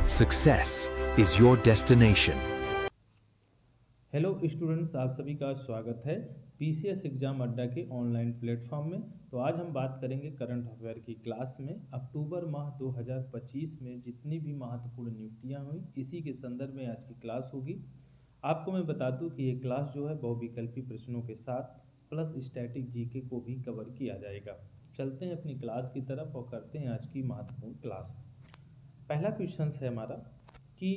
Success is your destination. Hello students, आप सभी का स्वागत है पीसीएस एग्जाम अड्डा के ऑनलाइन प्लेटफॉर्म में। तो आज हम बात करेंगे करंट अफेयर की क्लास में अक्टूबर माह 2025 में जितनी भी महत्वपूर्ण नियुक्तियां हुई इसी के संदर्भ में आज की क्लास होगी। आपको मैं बता दूं कि ये क्लास जो है बहुविकल्पी प्रश्नों के साथ प्लस स्टैटिक जीके को भी कवर किया जाएगा। चलते हैं अपनी क्लास की तरफ और करते हैं आज की महत्वपूर्ण क्लास। पहला क्वेश्चन है हमारा कि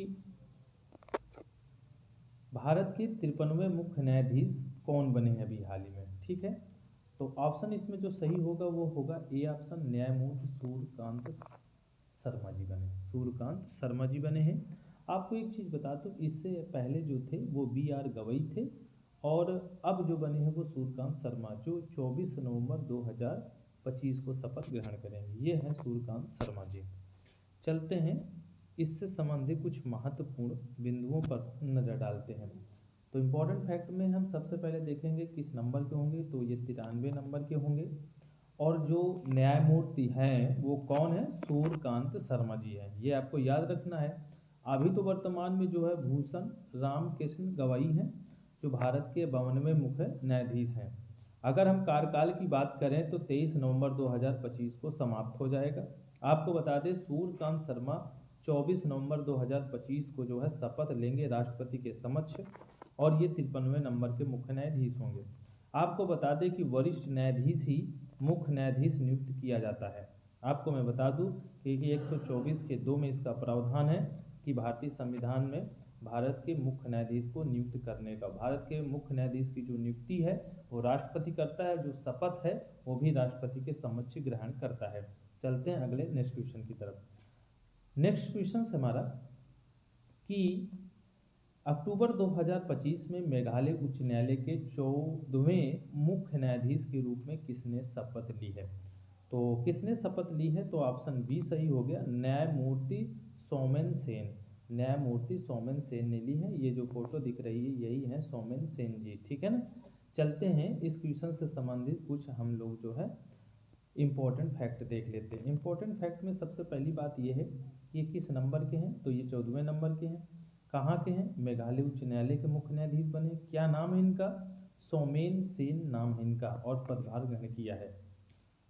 भारत के 53वें मुख्य न्यायाधीश कौन बने हैं अभी हाल ही में। ठीक है, तो ऑप्शन इसमें जो सही होगा वो होगा ए ऑप्शन, न्यायमूर्ति सूर्यकांत शर्मा जी बने। सूर्यकांत शर्मा जी बने हैं। आपको एक चीज़ बता दूं, इससे पहले जो थे वो बी आर गवई थे और अब जो बने हैं वो सूर्यकांत शर्मा, जो 24 नवंबर 2025 को शपथ ग्रहण करेंगे। ये हैं सूर्यकांत शर्मा जी। चलते हैं इससे संबंधित कुछ महत्वपूर्ण बिंदुओं पर नज़र डालते हैं। तो इम्पोर्टेंट फैक्ट में हम सबसे पहले देखेंगे किस नंबर के होंगे, तो ये 93 नंबर के होंगे। और जो न्यायमूर्ति हैं वो कौन है, सूर्यकांत शर्मा जी हैं। ये आपको याद रखना है। अभी तो वर्तमान में जो है भूषण राम कृष्ण गवई हैं जो भारत के 52वें मुख्य न्यायाधीश हैं। अगर हम कार्यकाल की बात करें तो 23 नवंबर 2025 को समाप्त हो जाएगा। आपको बता दें सूर्यकांत शर्मा 24 नवंबर 2025 को जो है शपथ लेंगे राष्ट्रपति के समक्ष और ये 53वें नंबर के मुख्य न्यायाधीश होंगे। आपको बता दें कि वरिष्ठ न्यायाधीश ही मुख्य न्यायाधीश नियुक्त किया जाता है। आपको मैं बता दूं कि 124 के 2 में इसका प्रावधान है कि भारतीय संविधान में भारत के मुख्य न्यायाधीश को नियुक्त करने का, भारत के मुख्य न्यायाधीश की जो नियुक्ति है वो राष्ट्रपति करता है, जो शपथ है वो भी राष्ट्रपति के समक्ष ग्रहण करता है। चलते हैं अगले नेक्स्ट क्वेश्चन की तरफ। नेक्स्ट क्वेश्चन हमारा कि अक्टूबर 2025 में मेघालय उच्च न्यायालय के 14वें मुख्य न्यायाधीश के रूप में किसने शपथ ली है। तो किसने शपथ ली है, तो ऑप्शन बी सही हो गया, न्यायमूर्ति सोमेन सेन। न्यायमूर्ति सोमेन सेन ने ली है। ये जो फोटो दिख रही है यही है सोमेन सेन जी। ठीक है ना। चलते हैं इस क्वेश्चन से संबंधित कुछ हम लोग जो है इम्पोर्टेंट फैक्ट देख लेते हैं। इम्पोर्टेंट फैक्ट में सबसे पहली बात यह है कि ये किस नंबर के हैं, तो ये 14वें नंबर के हैं। कहाँ के हैं, मेघालय उच्च न्यायालय के मुख्य न्यायाधीश बने। क्या नाम है इनका, सोमेन सेन नाम है इनका और पदभार ग्रहण किया है।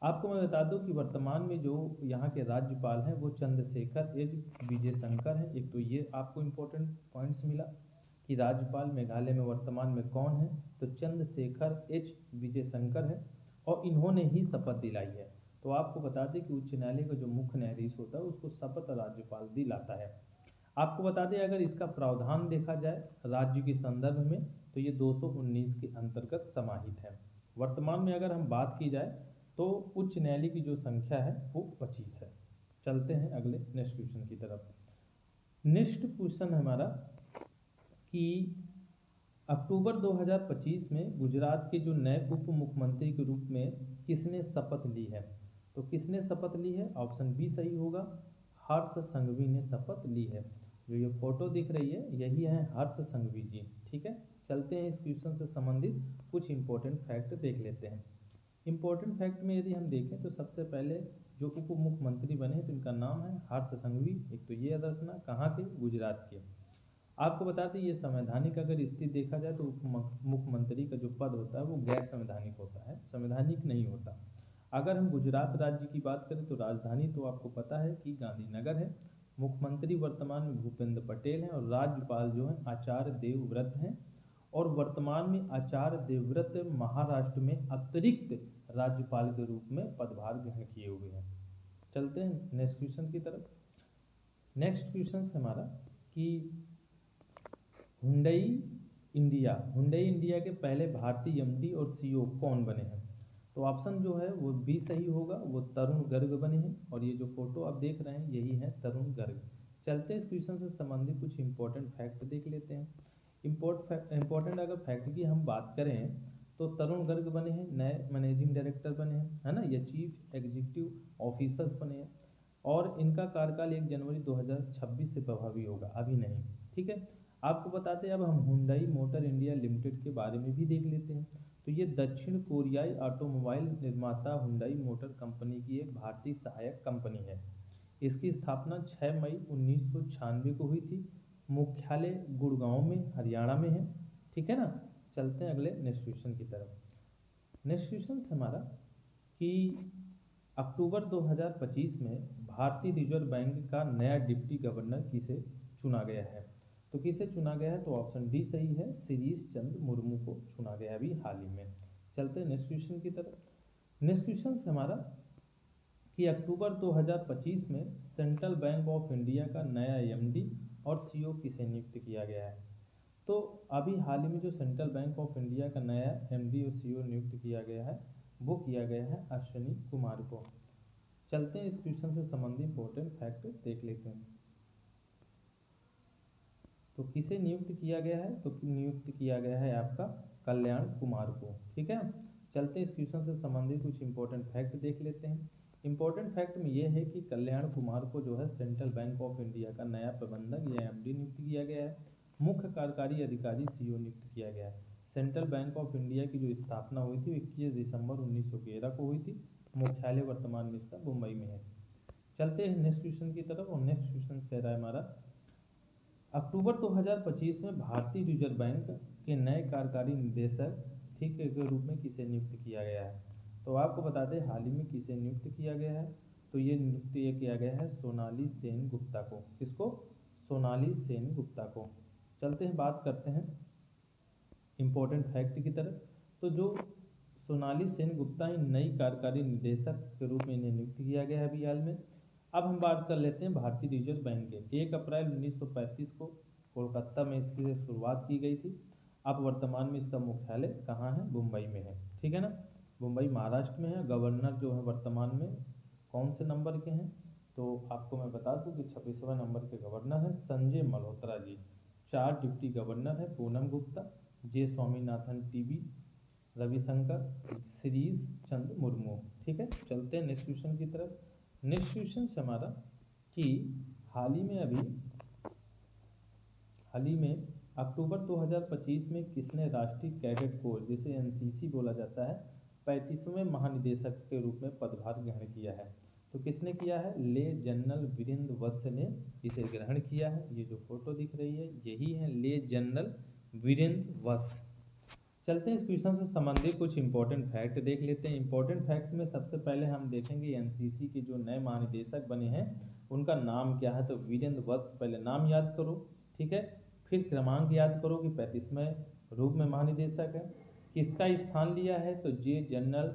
आपको मैं बता दूं कि वर्तमान में जो यहाँ के राज्यपाल हैं वो चंद्रशेखर एच विजयशंकर हैं। एक तो ये आपको इम्पोर्टेंट पॉइंट्स मिला कि राज्यपाल मेघालय में वर्तमान में कौन है, तो चंद्रशेखर एच विजयशंकर है और इन्होंने ही शपथ दिलाई है। तो आपको बता दें कि उच्च न्यायालय का जो मुख्य न्यायाधीश होता है उसको शपथ राज्यपाल दिलाता है। आपको बता दें अगर इसका प्रावधान देखा जाए राज्य के संदर्भ में तो ये 219 के अंतर्गत समाहित है। वर्तमान में अगर हम बात की जाए तो उच्च न्यायालय की जो संख्या है वो 25 है। चलते हैं अगले नेक्स्ट क्वेश्चन की तरफ। नेक्स्ट क्वेश्चन हमारा कि अक्टूबर 2025 में गुजरात के जो नए उप मुख्यमंत्री के रूप में किसने शपथ ली है। तो किसने शपथ ली है, ऑप्शन बी सही होगा, हर्ष संघवी ने शपथ ली है। जो ये फोटो दिख रही है यही है हर्ष संघवी जी। ठीक है, चलते हैं इस क्वेश्चन से संबंधित कुछ इंपॉर्टेंट फैक्ट देख लेते हैं। इंपॉर्टेंट फैक्ट में यदि हम देखें तो सबसे पहले जो उप मुख्यमंत्री बने हैं तो इनका नाम है हर्ष संघवी। एक तो ये याद रखना, कहाँ के, गुजरात के। आपको बता दें ये संवैधानिक अगर स्थिति देखा जाए तो उप मुख्यमंत्री का जो पद होता है वो गैर संवैधानिक होता है, संवैधानिक नहीं होता। अगर हम गुजरात राज्य की बात करें तो राजधानी तो आपको पता है कि गांधीनगर है। मुख्यमंत्री वर्तमान में भूपेंद्र पटेल हैं और राज्यपाल जो हैं आचार्य देवव्रत हैं। और वर्तमान में आचार्य देवव्रत महाराष्ट्र में अतिरिक्त राज्यपाल के रूप में पदभार ग्रहण किए हुए हैं। चलते हैं नेक्स्ट क्वेश्चन की तरफ। नेक्स्ट क्वेश्चन हमारा कि हुंडई इंडिया के पहले भारतीय एमडी और सीईओ कौन बने हैं। तो ऑप्शन जो है वो बी सही होगा, वो तरुण गर्ग बने हैं और ये जो फोटो आप देख रहे हैं यही है तरुण गर्ग। चलते हैं इस क्वेश्चन से संबंधित कुछ इंपॉर्टेंट फैक्ट देख लेते हैं। इंपॉर्टेंट अगर फैक्ट की हम बात करें तो तरुण गर्ग बने हैं नए मैनेजिंग डायरेक्टर बने हैं, है ना, ये चीफ एग्जीक्यूटिव ऑफिसर्स बने हैं और इनका कार्यकाल 1 जनवरी 2026 से प्रभावी होगा, अभी नहीं। ठीक है, आपको बताते हैं अब हम हुंडई मोटर इंडिया लिमिटेड के बारे में भी देख लेते हैं। तो ये दक्षिण कोरियाई ऑटोमोबाइल निर्माता हुंडई मोटर कंपनी की एक भारतीय सहायक कंपनी है। इसकी स्थापना 6 मई 1996 को हुई थी। मुख्यालय गुड़गांव में हरियाणा में है। ठीक है ना। चलते हैं अगले नेक्स्ट क्वेश्चन की तरफ। नेक्स्ट क्वेश्चन हमारा कि अक्टूबर 2025 में भारतीय रिजर्व बैंक का नया डिप्टी गवर्नर किसे चुना गया है। तो किसे चुना गया है, तो ऑप्शन डी सही है, शिरीष चंद्र मुर्मू को चुना गया अभी हाल ही में। चलते हैं नेक्स्ट क्वेश्चन की तरफ। नेक्स्ट क्वेश्चन हमारा कि अक्टूबर 2025 में सेंट्रल बैंक ऑफ इंडिया का नया एमडी और सीईओ किसे नियुक्त किया गया है। तो अभी हाल ही में जो सेंट्रल बैंक ऑफ इंडिया का नया एमडी और सीईओ नियुक्त किया गया है वो किया गया है अश्विनी कुमार को। चलते हैं इस क्वेश्चन से संबंधित इंपॉर्टेंट फैक्ट देख लेते हैं। तो किसे नियुक्त किया गया है, तो नियुक्त किया गया है आपका कल्याण कुमार को। ठीक है। चलते हैं इस क्वेश्चन से संबंधित कुछ इंपॉर्टेंट फैक्ट देख लेते हैं। इंपॉर्टेंट फैक्ट में ये है कि कल्याण कुमार को जो है सेंट्रल बैंक ऑफ इंडिया का नया प्रबंधक या एमडी नियुक्त किया गया है। मुख्य कार्यकारी अधिकारी सीईओ नियुक्त किया गया है। सेंट्रल बैंक ऑफ इंडिया की जो स्थापना हुई थी 21 दिसंबर 1911 को हुई थी। मुख्यालय वर्तमान में इसका मुंबई में है। चलते हैं नेक्स्ट क्वेश्चन की तरफ। और नेक्स्ट क्वेश्चन कह रहा है हमारा अक्टूबर 2025 में भारतीय रिजर्व बैंक के नए कार्यकारी निदेशक ठीक के रूप में किसे नियुक्त किया गया है। तो आपको बता दें हाल ही में किसे नियुक्त किया गया है। तो ये नियुक्त ये किया गया है सोनाली सेन गुप्ता को। किसको, सोनाली सेन गुप्ता को। चलते हैं बात करते हैं इम्पोर्टेंट फैक्ट की तरफ। तो जो सोनाली सेन गुप्ता नई कार्यकारी निदेशक के रूप में इन्हें नियुक्त किया गया है अभी हाल में। अब हम बात कर लेते हैं भारतीय रिजर्व बैंक के। 1 अप्रैल 1935 को कोलकाता में इसकी शुरुआत की गई थी। अब वर्तमान में इसका मुख्यालय कहाँ है, मुंबई में है। ठीक है ना, मुंबई महाराष्ट्र में है। गवर्नर जो है वर्तमान में कौन से नंबर के हैं, तो आपको मैं बता दूं कि 26वां नंबर के गवर्नर है संजय मल्होत्रा जी। 4 डिप्टी गवर्नर है पूनम गुप्ता, जे स्वामीनाथन टीवी, रविशंकर, शिरीष चंद्र मुर्मू। ठीक है। चलते हैं नेक्स्ट क्वेश्चन की तरफ। नेक्स्ट क्वेश्चन से हमारा कि हाल ही में अक्टूबर 2025 में किसने राष्ट्रीय कैडेट कोर जिसे एनसीसी बोला जाता है 35वें महानिदेशक के रूप में पदभार ग्रहण किया है। तो किसने किया है, ले जनरल वीरेंद्र वत्स ने इसे ग्रहण किया है। ये जो फोटो दिख रही है यही है ले जनरल वीरेंद्र वत्स। चलते हैं इस क्वेश्चन से संबंधित कुछ इंपॉर्टेंट फैक्ट देख लेते हैं। इंपॉर्टेंट फैक्ट में सबसे पहले हम देखेंगे एनसीसी के जो नए महानिदेशक बने हैं उनका नाम क्या है। तो वीरेंद्र वत्स, पहले नाम याद करो। ठीक है। फिर क्रमांक याद करो कि 35वें रूप में महानिदेशक है। किसका स्थान लिया है, तो जे जनरल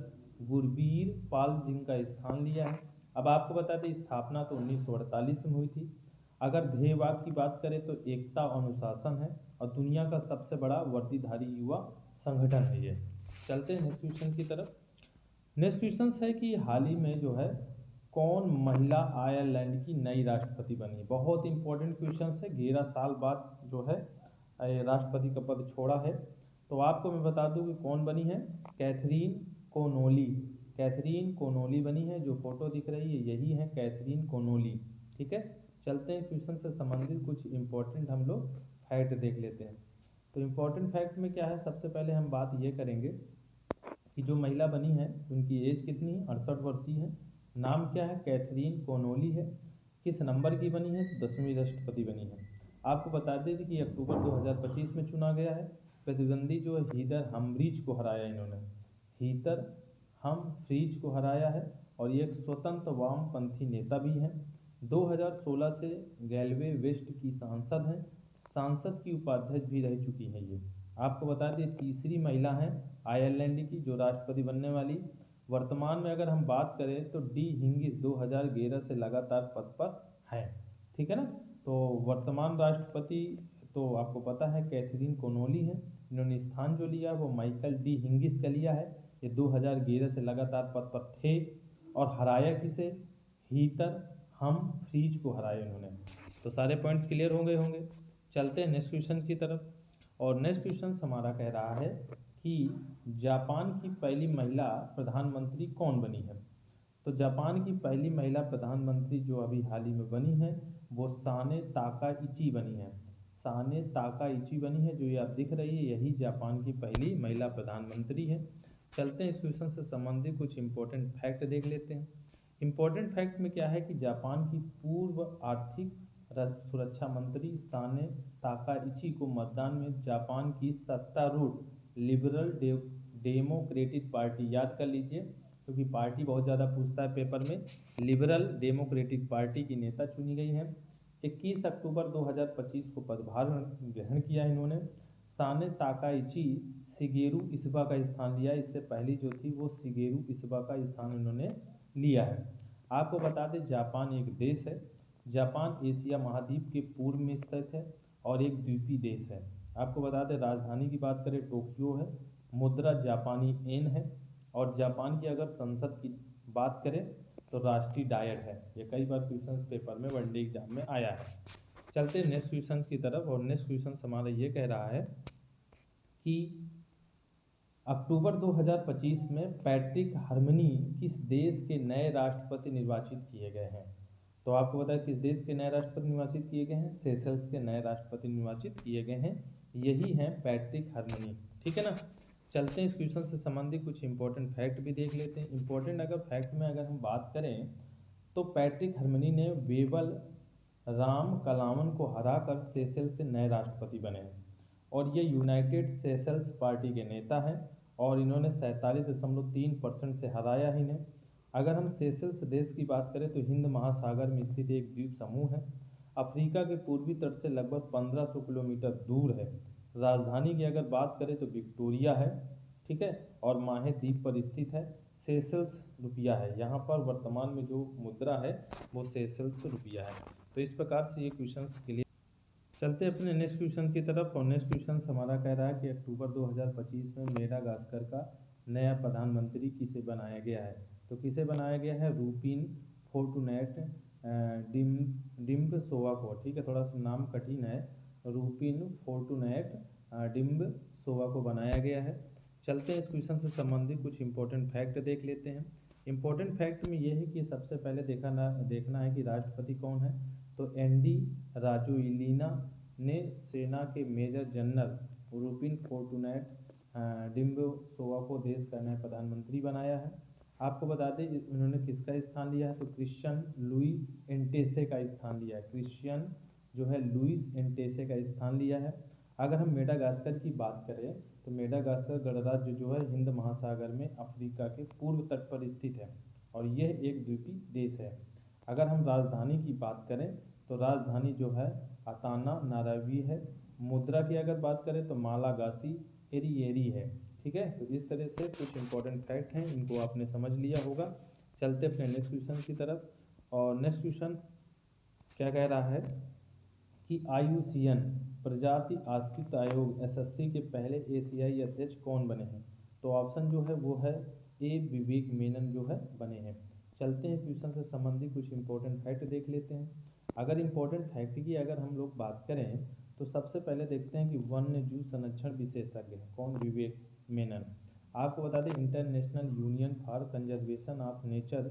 गुरबीर पाल सिंह का स्थान लिया है। अब आपको बता दें स्थापना तो 1948 में हुई थी। अगर ध्येय वाक्य की बात करें तो एकता और अनुशासन है और दुनिया का सबसे बड़ा वर्दीधारी युवा संगठन है ये। चलते हैं नेक्स्ट क्वेश्चन की तरफ। नेक्स्ट क्वेश्चन है कि हाल ही में जो है कौन महिला आयरलैंड की नई राष्ट्रपति बनी। बहुत इंपॉर्टेंट क्वेश्चन है। 11 साल बाद जो है राष्ट्रपति का पद छोड़ा है। तो आपको मैं बता दूं कि कौन बनी है, कैथरीन कोनोली। कैथरीन कोनोली बनी है। जो फोटो दिख रही है यही है कैथरीन कोनोली। ठीक है। चलते हैं क्वेश्चन से संबंधित कुछ इंपॉर्टेंट हम लोग फैक्ट देख लेते हैं। तो इम्पोर्टेंट फैक्ट में क्या है, सबसे पहले हम बात ये करेंगे कि जो महिला बनी है उनकी एज कितनी है, 68 वर्षीय है। नाम क्या है, कैथरीन कोनोली है। किस नंबर की बनी है, तो 10वीं राष्ट्रपति बनी है। आपको बता दें कि अक्टूबर 2025 में चुना गया है। प्रतिद्वंदी जो है हीदर हमफ्रीज को हराया इन्होंने। हीदर हमफ्रीज को हराया है और ये एक स्वतंत्र वामपंथी नेता भी हैं। 2016 से गैलवे वेस्ट की सांसद हैं। सांसद की उपाध्यक्ष भी रह चुकी हैं ये। आपको बता दें तीसरी महिला हैं आयरलैंड की जो राष्ट्रपति बनने वाली। वर्तमान में अगर हम बात करें तो डी हिंगिस 2011 से लगातार पद पर हैं। ठीक है ना। तो वर्तमान राष्ट्रपति तो आपको पता है कैथरीन कोनोली है। इन्होंने स्थान जो लिया वो माइकल डी हिंगिस का लिया है। ये 2011 से लगातार पद पर थे और हराया किसे, हीतर हमफ्रीज को हराया इन्होंने। तो सारे पॉइंट्स क्लियर हो गए होंगे। चलते हैं नेक्स्ट क्वेश्चन की तरफ। और नेक्स्ट क्वेश्चन हमारा कह रहा है कि जापान की पहली महिला प्रधानमंत्री कौन बनी है। तो जापान की पहली महिला प्रधानमंत्री जो अभी हाल ही में बनी है वो साने ताकाइची बनी है। साने ताकाइची बनी है। जो ये आप दिख रही है यही जापान की पहली महिला प्रधानमंत्री है। चलते हैं इस क्वेश्चन से संबंधित कुछ इंपॉर्टेंट फैक्ट देख लेते हैं। इम्पोर्टेंट फैक्ट में क्या है कि जापान की पूर्व आर्थिक सुरक्षा मंत्री साने ताकाइची को मतदान में जापान की सत्तारूढ़ लिबरल डेमोक्रेटिक पार्टी, याद कर लीजिए क्योंकि पार्टी बहुत ज़्यादा पूछता है पेपर में, लिबरल डेमोक्रेटिक पार्टी की नेता चुनी गई है। 21 अक्टूबर 2025 को पदभार ग्रहण किया इन्होंने। साने ताकाइची शिगेरू इशिबा का स्थान लिया, इससे पहली जो थी वो शिगेरू इशिबा का स्थान इन्होंने लिया है। आपको बता दें जापान एक देश है। जापान एशिया महाद्वीप के पूर्व में स्थित है और एक द्वीपीय देश है। आपको बता दें राजधानी की बात करें टोक्यो है, मुद्रा जापानी येन है और जापान की अगर संसद की बात करें तो राष्ट्रीय डायट है। ये कई बार क्वेश्चन पेपर में वनडे एग्जाम में आया है। चलते नेक्स्ट क्वेश्चन की तरफ और नेक्स्ट क्वेश्चन हमारा ये कह रहा है कि अक्टूबर 2025 में पैट्रिक हर्मनी किस देश के नए राष्ट्रपति निर्वाचित किए गए हैं। तो आपको बताया किस देश के नए राष्ट्रपति निर्वाचित किए गए हैं, सेशल्स के नए राष्ट्रपति निर्वाचित किए गए हैं, यही हैं पैट्रिक हर्मनी। ठीक है ना। चलते हैं इस क्वेश्चन से संबंधित कुछ इंपॉर्टेंट फैक्ट भी देख लेते हैं। इंपॉर्टेंट अगर फैक्ट में अगर हम बात करें तो पैट्रिक हर्मनी ने वेबल राम कलावन को हराकर सेशल्स के नए राष्ट्रपति बने हैं और ये यूनाइटेड सेशल्स पार्टी के नेता हैं और इन्होंने 47.3% से हराया ही इन्हें। अगर हम सेशल्स देश की बात करें तो हिंद महासागर में स्थित एक द्वीप समूह है, अफ्रीका के पूर्वी तट से लगभग 1500 किलोमीटर दूर है। राजधानी की अगर बात करें तो विक्टोरिया है, ठीक है, और माहे द्वीप पर स्थित है। सेशल्स रुपया है, यहाँ पर वर्तमान में जो मुद्रा है वो सेशल्स रुपया है। तो इस प्रकार से ये क्वेश्चंस क्लियर। चलते अपने नेक्स्ट क्वेश्चन की तरफ और नेक्स्ट क्वेश्चन हमारा कह रहा है कि अक्टूबर 2025 में मेडागास्कर का नया प्रधानमंत्री किसे बनाया गया है। तो किसे बनाया गया है, रूपिन फोर्टुनेट डिम्बसोवा को। ठीक है, थोड़ा सा नाम कठिन है, रूपिन फोर्टुनेट डिम्बसोवा को बनाया गया है। चलते हैं इस क्वेश्चन से संबंधित कुछ इंपॉर्टेंट फैक्ट देख लेते हैं। इंपॉर्टेंट फैक्ट में ये है कि सबसे पहले देखना है कि राष्ट्रपति कौन है। तो एनडी राजोइलिना ने सेना के मेजर जनरल रूपिन फोर्टुनेट डिम्बसोवा को देश का नया प्रधानमंत्री बनाया है। आपको बता दें इन्होंने किसका स्थान लिया है, तो क्रिश्चियन लुई एंटेसे का स्थान लिया है। क्रिश्चियन जो है लुइस एंटेसे का स्थान लिया है। अगर हम मेडागास्कर की बात करें तो मेडागास्कर गणराज्य जो है हिंद महासागर में अफ्रीका के पूर्व तट पर स्थित है और यह एक द्वीपीय देश है। अगर हम राजधानी की बात करें तो राजधानी जो है अताना नारावी है। मुद्रा की अगर बात करें तो मालागासी एरियेरी है। ठीक है, तो इस तरह से कुछ इंपॉर्टेंट फैक्ट हैं, इनको आपने समझ लिया होगा। चलते अपने नेक्स्ट क्वेश्चन की तरफ और नेक्स्ट क्वेश्चन क्या कह रहा है कि IUCN प्रजाति आश्रित आयोग SSC के पहले एशियाई अध्यक्ष कौन बने हैं। तो ऑप्शन जो है वो है ए विवेक मेनन जो है बने हैं। चलते हैं क्वेश्चन से संबंधित कुछ इंपॉर्टेंट फैक्ट देख लेते हैं। अगर इंपॉर्टेंट फैक्ट की अगर हम लोग बात करें तो सबसे पहले देखते हैं कि वन्य जीव संरक्षण विशेषज्ञ है कौन, विवेक मेनन। आपको बता दें international union for conservation of nature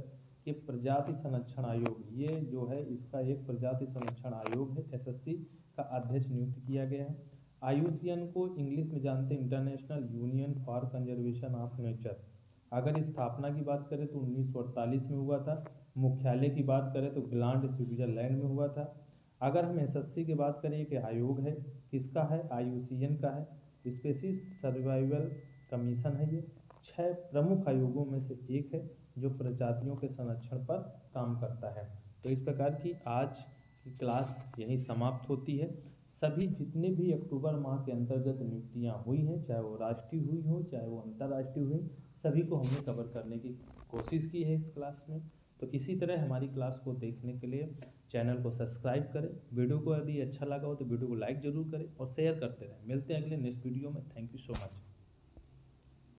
के प्रजाति संरक्षण आयोग, ये जो है इसका एक प्रजाति संरक्षण आयोग है, SSC का अध्यक्ष नियुक्त किया गया है। IUCN को इंग्लिश में जानते हैं international union for conservation of nature. अगर स्थापना की बात करें तो 1948 में हुआ था। मुख्यालय की बात करें तो ग्लांड स्विट्जरलैंड में हुआ था। अगर हम SSC की बात करें कि आयोग है किसका है, IUCN का है, स्पेसीज सर्वाइवल कमीशन है। ये 6 प्रमुख आयोगों में से एक है जो प्रजातियों के संरक्षण पर काम करता है। तो इस प्रकार की आज की क्लास यहीं समाप्त होती है। सभी जितने भी अक्टूबर माह के अंतर्गत नियुक्तियां हुई हैं, चाहे वो राष्ट्रीय हुई हो चाहे वो अंतर्राष्ट्रीय हुई, सभी को हमने कवर करने की कोशिश की है इस क्लास में। तो इसी तरह हमारी क्लास को देखने के लिए चैनल को सब्सक्राइब करें। वीडियो को यदि अच्छा लगा हो तो वीडियो को लाइक ज़रूर करें और शेयर करते रहें। मिलते हैं अगले नेक्स्ट वीडियो में। Thank you so much.